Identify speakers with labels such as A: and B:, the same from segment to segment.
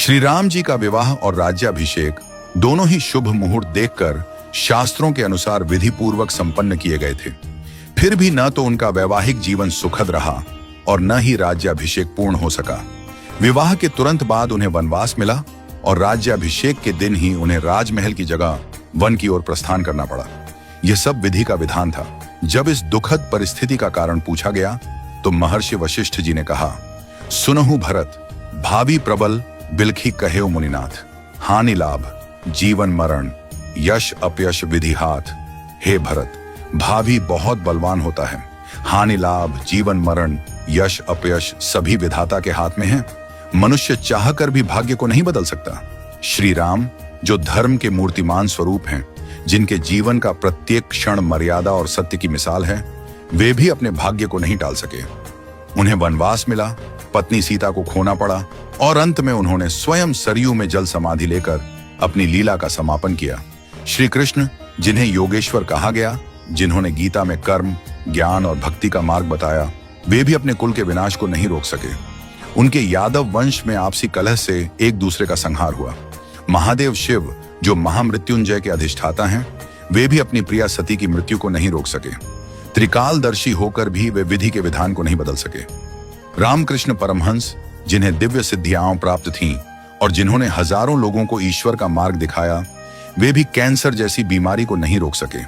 A: श्री राम जी का विवाह और राज्याभिषेक दोनों ही शुभ मुहूर्त देखकर शास्त्रों के अनुसार विधि पूर्वक संपन्न किए गए थे। फिर भी न तो उनका वैवाहिक जीवन सुखद रहा और न ही राज्याभिषेक पूर्ण हो सका। विवाह के तुरंत बाद उन्हें वनवास मिला और राज्याभिषेक के दिन ही उन्हें राजमहल की जगह वन की ओर प्रस्थान करना पड़ा। यह सब विधि का विधान था। जब इस दुखद परिस्थिति का कारण पूछा गया तो महर्षि वशिष्ठ जी ने कहा, सुनहु भरत, भावी प्रबल बिलखी कहेउ मुनिनाथ, हानि लाभ जीवन मरण यश अपयश विधि हाथ। हे भरत, भावी बहुत बलवान होता है, हानि लाभ जीवन मरण यश अपयश सभी विधाता के हाथ में है। मनुष्य चाहकर भी भाग्य को नहीं बदल सकता। श्री राम जो धर्म के मूर्तिमान स्वरूप हैं, जिनके जीवन का प्रत्येक क्षण मर्यादा और सत्य की मिसाल है, वे भी अपने भाग्य को नहीं टाल सके। उन्हें वनवास मिला, पत्नी सीता को खोना पड़ा और अंत में उन्होंने स्वयं सरयू में जल समाधि लेकर अपनी लीला का समापन किया। श्री कृष्ण जिन्हें योगेश्वर कहा गया, जिन्होंने गीता में कर्म, ज्ञान और भक्ति का मार्ग बताया, वे भी अपने कुल के विनाश को नहीं रोक सके। उनके यादव वंश में आपसी कलह से एक दूसरे का संहार हुआ। महादेव शिव जो महामृत्युंजय के अधिष्ठाता हैं, वे भी अपनी प्रिया सती की मृत्यु को नहीं रोक सके। त्रिकालदर्शी होकर भी वे विधि के विधान को नहीं बदल सके। रामकृष्ण परमहंस जिन्हें दिव्य सिद्धियां प्राप्त थीं और जिन्होंने हजारों लोगों को ईश्वर का मार्ग दिखाया, वे भी कैंसर जैसी बीमारी को नहीं रोक सके।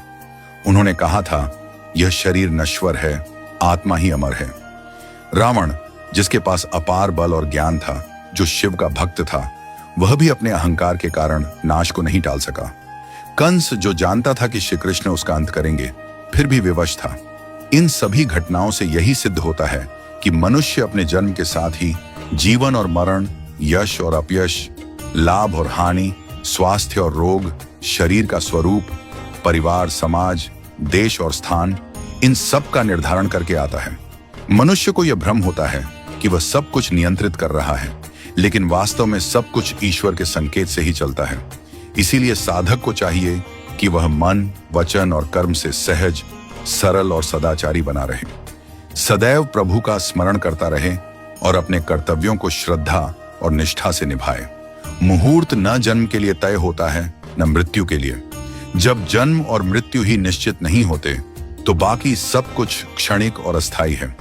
A: उन्होंने कहा था, यह शरीर नश्वर है, आत्मा ही अमर है। रावण जिसके पास अपार बल और ज्ञान था, जो शिव का भक्त था, वह भी अपने अहंकार के कारण नाश को नहीं टाल सका। कंस जो जानता था कि श्री कृष्ण उसका अंत करेंगे, फिर भी विवश था। इन सभी घटनाओं से यही सिद्ध होता है कि मनुष्य अपने जन्म के साथ ही जीवन और मरण, यश और अपयश, लाभ और हानि, स्वास्थ्य और रोग, शरीर का स्वरूप, परिवार, समाज, देश और स्थान, इन सब का निर्धारण करके आता है। मनुष्य को यह भ्रम होता है कि वह सब कुछ नियंत्रित कर रहा है, लेकिन वास्तव में सब कुछ ईश्वर के संकेत से ही चलता है। इसीलिए साधक को चाहिए कि वह मन, वचन और कर्म से सहज, सरल और सदाचारी बना रहे, सदैव प्रभु का स्मरण करता रहे और अपने कर्तव्यों को श्रद्धा और निष्ठा से निभाए। मुहूर्त न जन्म के लिए तय होता है, न मृत्यु के लिए। जब जन्म और मृत्यु ही निश्चित नहीं होते, तो बाकी सब कुछ क्षणिक और अस्थायी है।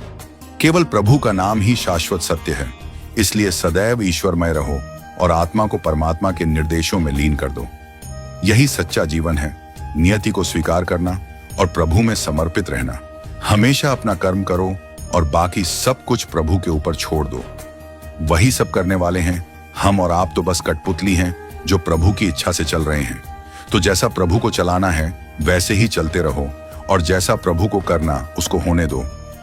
A: केवल प्रभु का नाम ही शाश्वत सत्य है। इसलिए सदैव ईश्वरमय रहो और आत्मा को परमात्मा के निर्देशों में लीन कर दो। यही सच्चा जीवन है। नियति को स्वीकार करना और प्रभु में समर्पित रहना। हमेशा अपना कर्म करो और बाकी सब कुछ प्रभु के ऊपर छोड़ दो। वही सब करने वाले हैं। हम और आप तो बस कठपुतली हैं जो प्रभु की इच्छा से चल रहे हैं। तो जैसा प्रभु को चलाना है वैसे ही चलते रहो और जैसा प्रभु को करना उसको होने दो।